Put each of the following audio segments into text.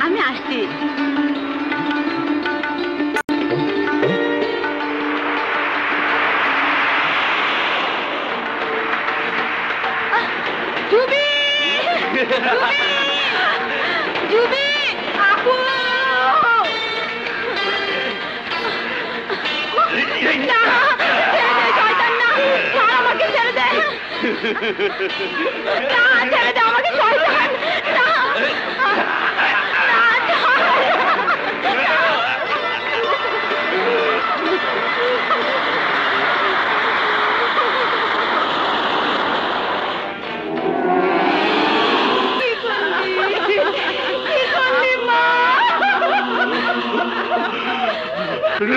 আমি আসছি।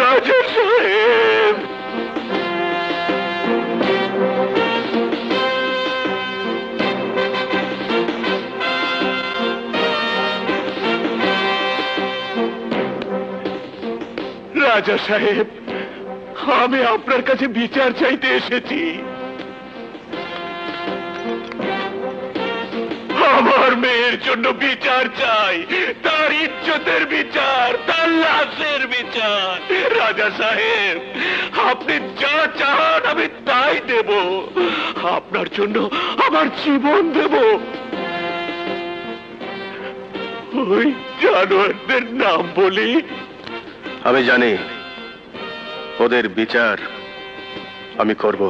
রাজা সাহেব, রাজা সাহেব, আমি আপনার কাছে বিচার চাইতে এসেছি। আমার মেয়ের জন্য বিচার চাই, তার ইজ্জতের বিচার, তার লাশের বিচার। রাজা সাহেব, আপনি যা চান আমি তাই দেব। আপনার জন্য আমার জীবন দেব। ওই জানোয়ারদের নাম বলি? আমি জানি ওদের বিচার আমি করব।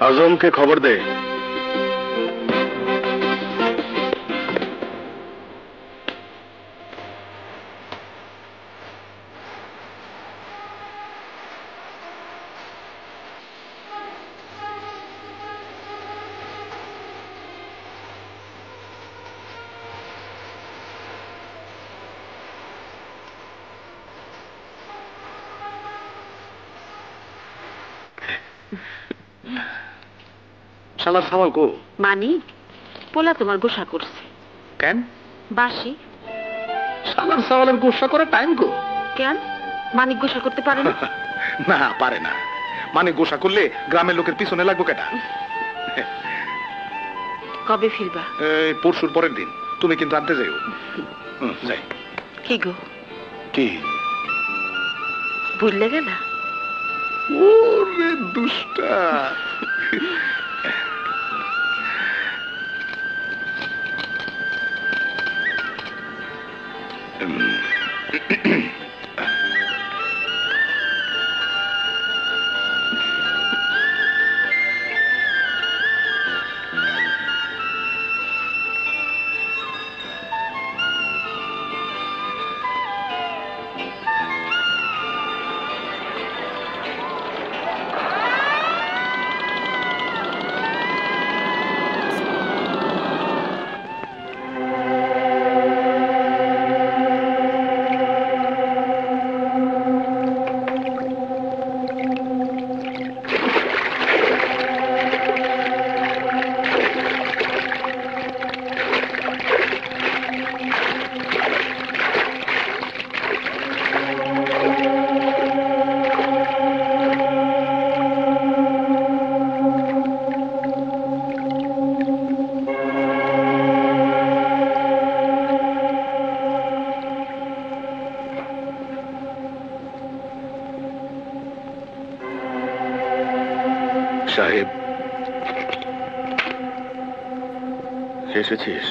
আজমকে খবর দে। সালার সামাল কো? মানি পোলা তোমার গোসা করছে। কেন? বাসি। সালার সাওয়ালের গোসা করে টাইম কো? কেন মানিক গোসা করতে পারে না? না পারে না। মানে গোসা করলে গ্রামের লোকের পিছনে লাগবো কেটা? কবে ফিরবা? পরশুর পরের দিন। তুমি কিন্তু আনতে যাইও। যাই। কি গো? কি? ভুললে গেলা? ওরে দুষ্টা। সাহেব, এসেছিস?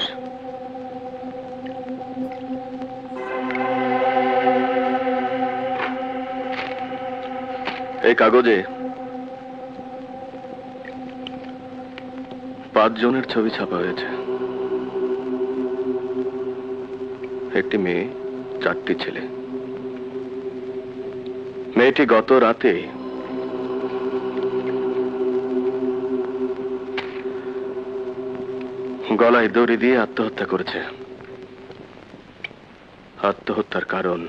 এই কাগজে 5 জনের ছবি ছাপা হয়েছে। একটি মেয়ে, 4টি ছেলে। মেয়েটি গত রাতে গলায় দড়ি দিয়ে আত্মহত্যা করেছে। আত্মহত্যার কারণ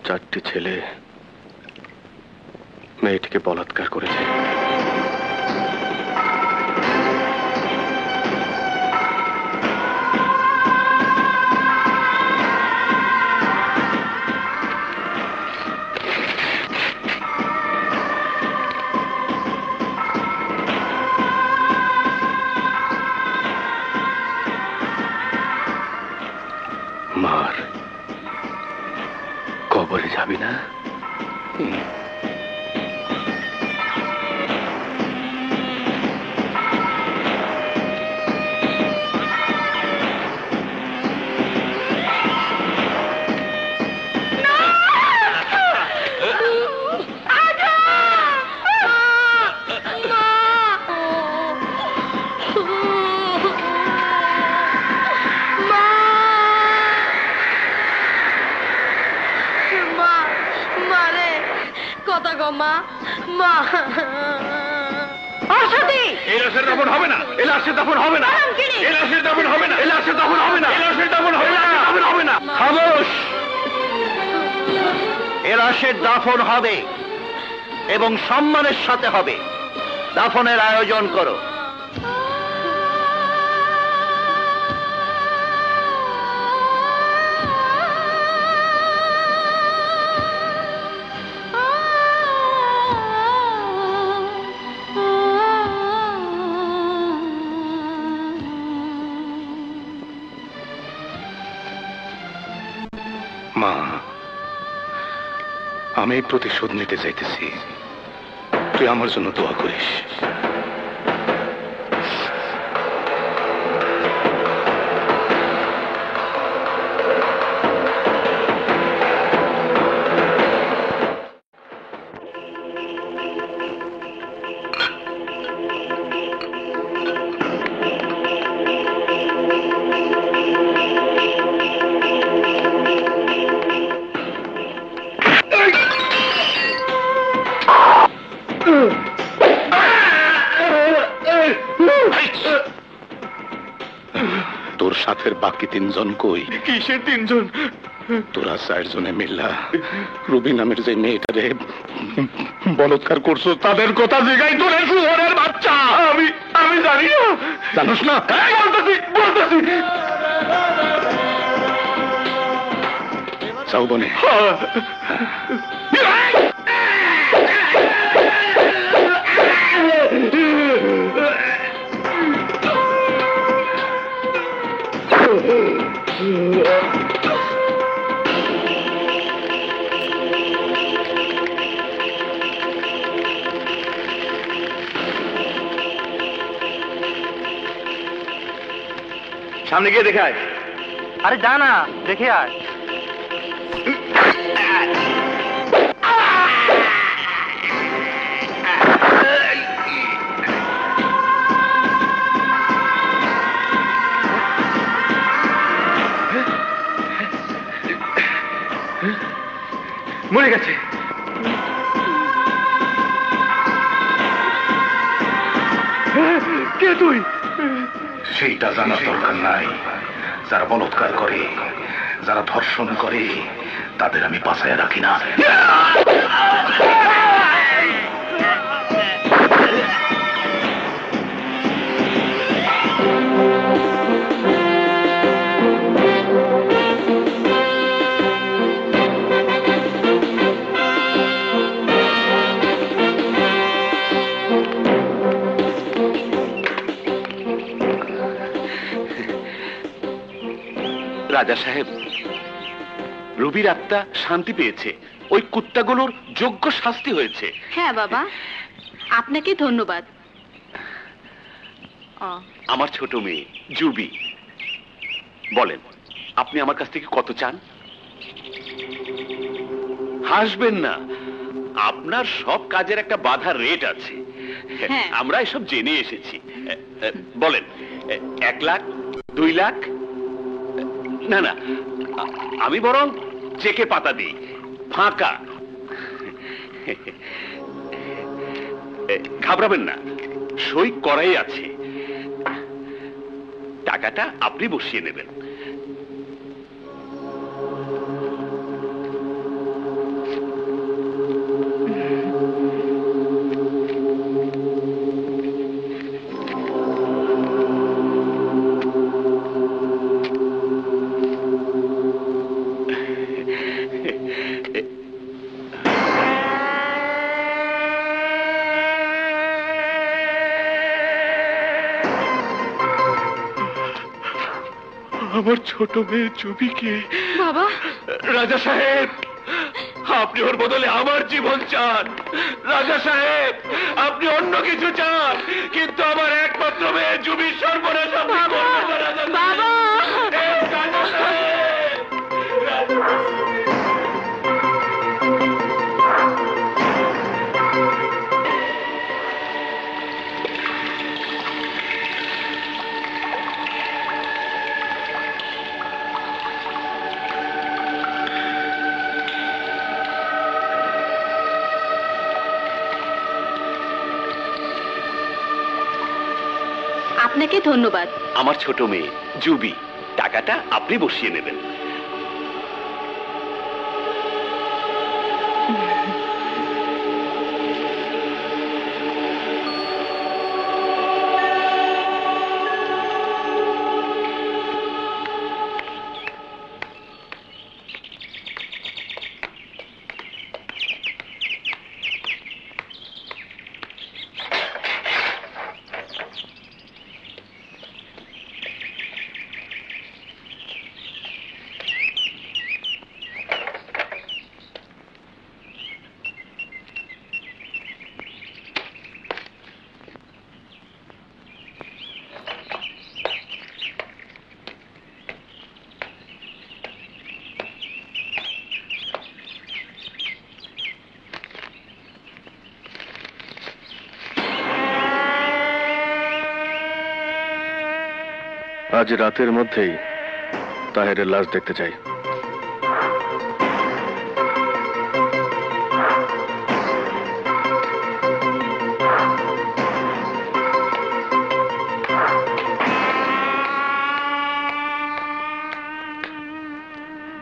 4টি ছেলে মেয়েটিকে বলাৎকার করেছে। মার কবরে যাবি না? কথা গো মা, মা। অসতী, এই লাশের দাফন হবে না, এই লাশের দাফন হবে না, এই লাশের দাফন হবে না, এই লাশের দাফন হবে না, এই লাশের দাফন হবে না, দাফন হবে না। খামোশ! এ লাশের দাফন হবে এবং সম্মানের সাথে হবে। দাফনের আয়োজন করো। মা, আমি প্রতিশোধ নিতে চাইতেছি, তুই আমার জন্য দোয়া করিস। তোর সাথের বাকি তিনজন কই? কিসের তিনজন? তোরা চারজনে মিল্লা রুবি নামের যে মেয়েটারে বলৎকার করছো, তাদের কথা জিগাই তোরে শুয়োরের বাচ্চা। আমি জানি না। জানোস না? বলতেছি। চাউবনে সামনে গিয়ে দেখায়। আরে যা না, দেখে আয়। মরে গেছে। কে তুই? সেইটা জানার দরকার নাই। যারা বলৎকার করে, যারা ধর্ষণ করে, তাদের আমি বাঁচায় রাখি না। রাজা সাহেব, রবির আত্মা শান্তি পেয়েছে। ওই কুত্তাগুলোর যোগ্য শাস্তি হয়েছে। হ্যাঁ বাবা, আপনাকে ধন্যবাদ। আমার ছোট মেয়ে জুবি, বলেন আপনি আমার কাছ থেকে কত চান? হাসবেন না, আপনার সব কাজের একটা বাধার রেট আছে। হ্যাঁ। আমরা এসব জেনে এসেছি। বলেন 1 লাখ, 2 লাখ? না না, আমি বরং চেকে পাতা দিই, ফাঁকা। ঘাবড়াবেন না, সই করাই আছে। টাকাটা আপনি বসিয়ে নেবেন। আমার ছোট মেয়ে জুবিকে। বাবা রাজা সাহেব, আপনি ওর বদলে আমার জীবন চান। রাজা সাহেব, আপনি অন্য কিছু চান, কিন্তু আমার একমাত্র মেয়ে জুবির সর্বনাশ আপনি করবেন না, রাজা সাহেব। বাবা! এই রাজা সাহেব! আপনাকে ধন্যবাদ। আমার ছোট মেয়ে জুবি, টাকাটা আপনি বসিয়ে নেবেন। আজ রাতের মধ্যেই তাহেরের লাশ দেখতে চাই।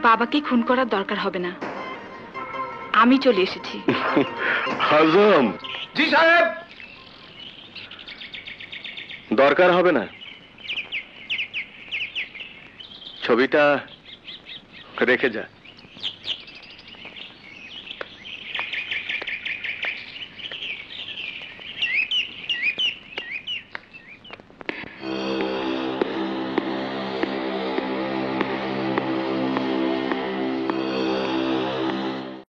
বাবাকে খুন করার দরকার হবে না, আমি চলে এসেছি। হাজম, জি সাহেব। দরকার হবে না, ছবিটা রেখে যা।